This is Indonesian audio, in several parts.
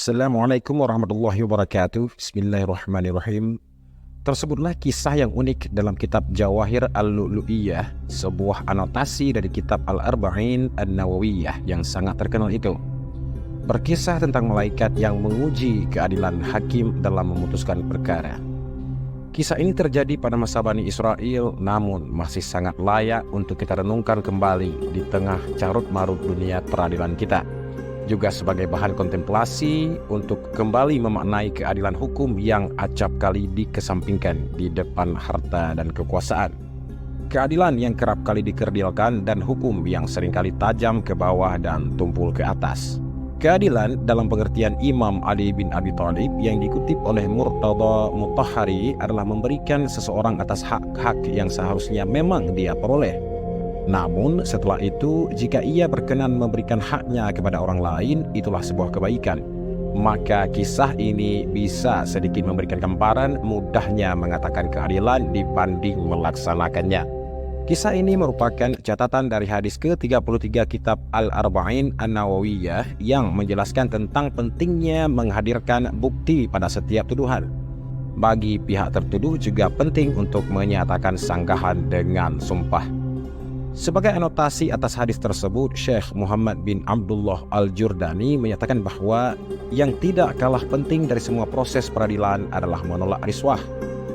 Assalamualaikum warahmatullahi wabarakatuh. Bismillahirrahmanirrahim. Tersebutlah kisah yang unik dalam kitab Jawahir Al-Lu'lu'iyah, sebuah anotasi dari kitab Al-Arba'in An-Nawawiyah yang sangat terkenal itu. Berkisah tentang malaikat yang menguji keadilan hakim dalam memutuskan perkara. Kisah ini terjadi pada masa Bani Israel, namun masih sangat layak untuk kita renungkan kembali di tengah carut-marut dunia peradilan kita. Juga sebagai bahan kontemplasi untuk kembali memaknai keadilan hukum yang acap kali dikesampingkan di depan harta dan kekuasaan. Keadilan yang kerap kali dikerdilkan dan hukum yang seringkali tajam ke bawah dan tumpul ke atas. Keadilan dalam pengertian Imam Ali bin Abi Thalib yang dikutip oleh Murtada Mutahhari adalah memberikan seseorang atas hak-hak yang seharusnya memang dia peroleh. Namun setelah itu, jika ia berkenan memberikan haknya kepada orang lain, itulah sebuah kebaikan. Maka kisah ini bisa sedikit memberikan gambaran mudahnya mengatakan keadilan dibanding melaksanakannya. Kisah ini merupakan catatan dari hadis ke-33 kitab Al-Arba'in An-Nawawiyah yang menjelaskan tentang pentingnya menghadirkan bukti pada setiap tuduhan. Bagi pihak tertuduh juga penting untuk menyatakan sanggahan dengan sumpah. Sebagai anotasi atas hadis tersebut, Syekh Muhammad bin Abdullah Al-Jurdani menyatakan bahwa yang tidak kalah penting dari semua proses peradilan adalah menolak riswah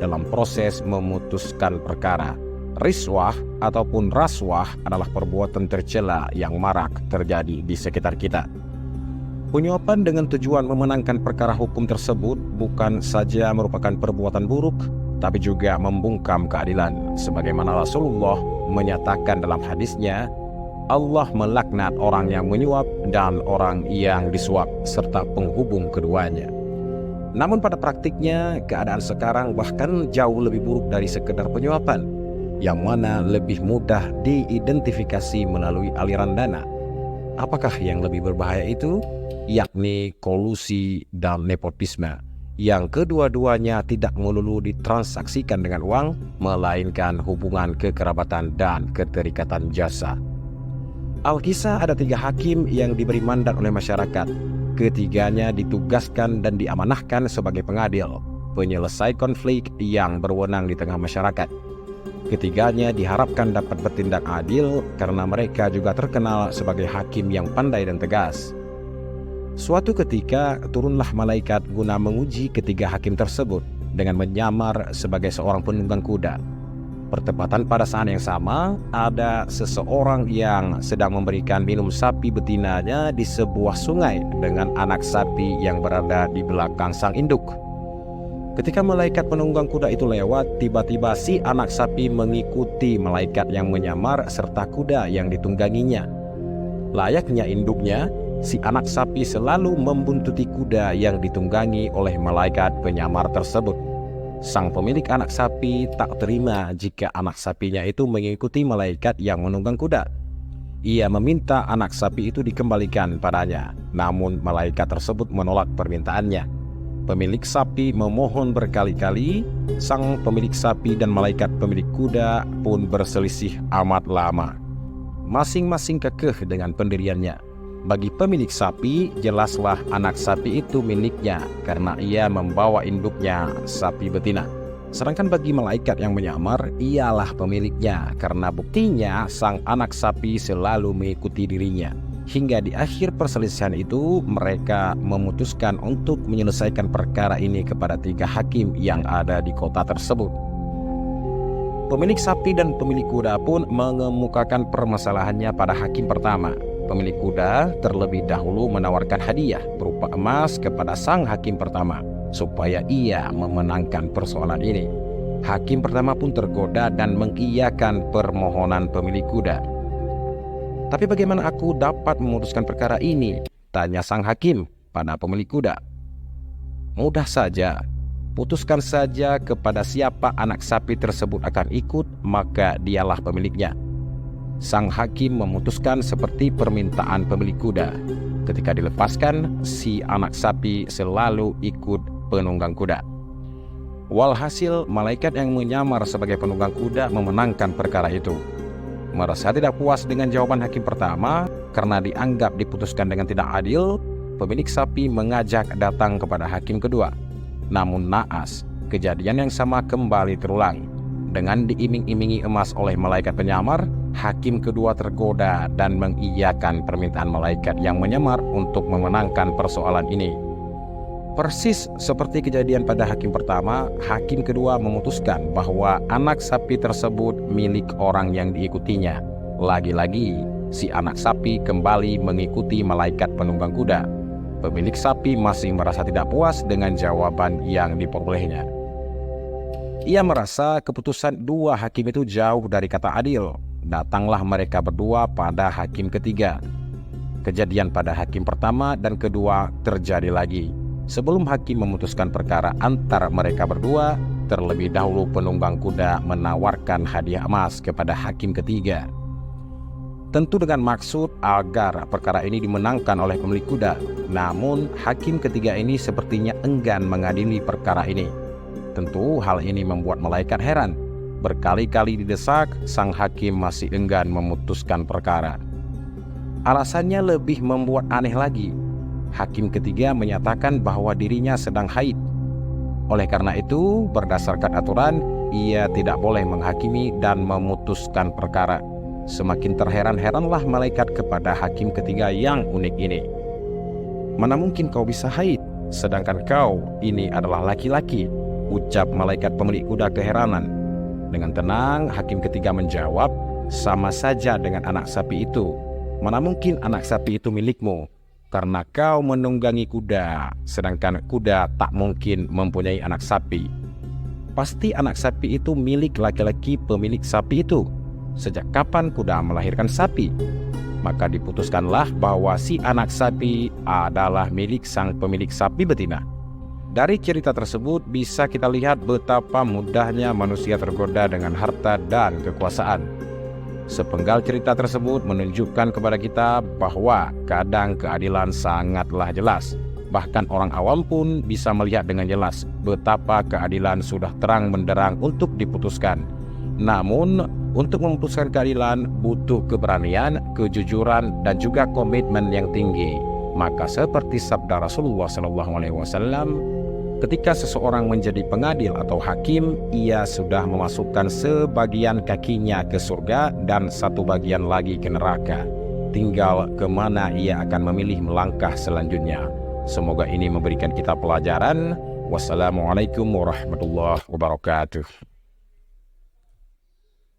dalam proses memutuskan perkara. Riswah ataupun raswah adalah perbuatan tercela yang marak terjadi di sekitar kita. Penyuapan dengan tujuan memenangkan perkara hukum tersebut bukan saja merupakan perbuatan buruk, tapi juga membungkam keadilan. Sebagaimana Rasulullah menyatakan dalam hadisnya, Allah melaknat orang yang menyuap dan orang yang disuap serta penghubung keduanya. Namun pada praktiknya, keadaan sekarang bahkan jauh lebih buruk dari sekedar penyuapan, yang mana lebih mudah diidentifikasi melalui aliran dana. Apakah yang lebih berbahaya itu? Yakni kolusi dan nepotisme, yang kedua-duanya tidak melulu ditransaksikan dengan uang, melainkan hubungan kekerabatan dan keterikatan jasa. Alkisah ada 3 hakim yang diberi mandat oleh masyarakat. Ketiganya ditugaskan dan diamanahkan sebagai pengadil, penyelesai konflik yang berwenang di tengah masyarakat. Ketiganya diharapkan dapat bertindak adil karena mereka juga terkenal sebagai hakim yang pandai dan tegas. Suatu ketika turunlah malaikat guna menguji ketiga hakim tersebut dengan menyamar sebagai seorang penunggang kuda. Bertepatan pada saat yang sama, ada seseorang yang sedang memberikan minum sapi betinanya di sebuah sungai dengan anak sapi yang berada di belakang sang induk. Ketika malaikat penunggang kuda itu lewat, tiba-tiba si anak sapi mengikuti malaikat yang menyamar serta kuda yang ditungganginya. Layaknya induknya, si anak sapi selalu membuntuti kuda yang ditunggangi oleh malaikat penyamar tersebut. Sang pemilik anak sapi tak terima jika anak sapinya itu mengikuti malaikat yang menunggang kuda. Ia meminta anak sapi itu dikembalikan padanya, namun malaikat tersebut menolak permintaannya. Pemilik sapi memohon berkali-kali, sang pemilik sapi dan malaikat pemilik kuda pun berselisih amat lama. Masing-masing kekeh dengan pendiriannya. Bagi pemilik sapi, jelaslah anak sapi itu miliknya karena ia membawa induknya, sapi betina. Sedangkan bagi malaikat yang menyamar, ialah pemiliknya karena buktinya sang anak sapi selalu mengikuti dirinya. Hingga di akhir perselisihan itu, mereka memutuskan untuk menyelesaikan perkara ini kepada 3 hakim yang ada di kota tersebut. Pemilik sapi dan pemilik kuda pun mengemukakan permasalahannya pada hakim pertama. Pemilik kuda terlebih dahulu menawarkan hadiah berupa emas kepada sang hakim pertama supaya ia memenangkan persoalan ini. Hakim pertama pun tergoda dan mengiyakan permohonan pemilik kuda. Tapi bagaimana aku dapat memutuskan perkara ini? Tanya sang hakim pada pemilik kuda. Mudah saja, putuskan saja kepada siapa anak sapi tersebut akan ikut, maka dialah pemiliknya. Sang hakim memutuskan seperti permintaan pemilik kuda. Ketika dilepaskan, si anak sapi selalu ikut penunggang kuda. Walhasil, malaikat yang menyamar sebagai penunggang kuda memenangkan perkara itu. Merasa tidak puas dengan jawaban hakim pertama karena dianggap diputuskan dengan tidak adil, pemilik sapi mengajak datang kepada hakim kedua. Namun naas, kejadian yang sama kembali terulang. Dengan diiming-imingi emas oleh malaikat penyamar, hakim kedua tergoda dan mengiyakan permintaan malaikat yang menyamar untuk memenangkan persoalan ini. Persis seperti kejadian pada hakim pertama, hakim kedua memutuskan bahwa anak sapi tersebut milik orang yang diikutinya. Lagi-lagi, si anak sapi kembali mengikuti malaikat penunggang kuda. Pemilik sapi masih merasa tidak puas dengan jawaban yang diperolehnya. Ia merasa keputusan dua hakim itu jauh dari kata adil. Datanglah mereka berdua pada hakim ketiga. Kejadian pada hakim pertama dan kedua terjadi lagi. Sebelum hakim memutuskan perkara antara mereka berdua, terlebih dahulu penunggang kuda menawarkan hadiah emas kepada hakim ketiga. Tentu dengan maksud agar perkara ini dimenangkan oleh pemilik kuda. Namun hakim ketiga ini sepertinya enggan mengadili perkara ini. Tentu hal ini membuat malaikat heran. Berkali-kali didesak, sang hakim masih enggan memutuskan perkara. Alasannya lebih membuat aneh lagi. Hakim ketiga menyatakan bahwa dirinya sedang haid. Oleh karena itu, berdasarkan aturan, ia tidak boleh menghakimi dan memutuskan perkara. Semakin terheran-heranlah malaikat kepada hakim ketiga yang unik ini. Mana mungkin kau bisa haid, sedangkan kau ini adalah laki-laki, ucap malaikat pemilik kuda keheranan. Dengan tenang, hakim ketiga menjawab, sama saja dengan anak sapi itu. Mana mungkin anak sapi itu milikmu, karena kau menunggangi kuda, sedangkan kuda tak mungkin mempunyai anak sapi. Pasti anak sapi itu milik laki-laki pemilik sapi itu. Sejak kapan kuda melahirkan sapi? Maka diputuskanlah bahwa si anak sapi adalah milik sang pemilik sapi betina. Dari cerita tersebut bisa kita lihat betapa mudahnya manusia tergoda dengan harta dan kekuasaan. Sepenggal cerita tersebut menunjukkan kepada kita bahwa kadang keadilan sangatlah jelas. Bahkan orang awam pun bisa melihat dengan jelas betapa keadilan sudah terang benderang untuk diputuskan. Namun, untuk memutuskan keadilan butuh keberanian, kejujuran, dan juga komitmen yang tinggi. Maka seperti sabda Rasulullah SAW, ketika seseorang menjadi pengadil atau hakim, ia sudah memasukkan sebagian kakinya ke surga dan satu bagian lagi ke neraka. Tinggal kemana ia akan memilih melangkah selanjutnya. Semoga ini memberikan kita pelajaran. Wassalamualaikum warahmatullahi wabarakatuh.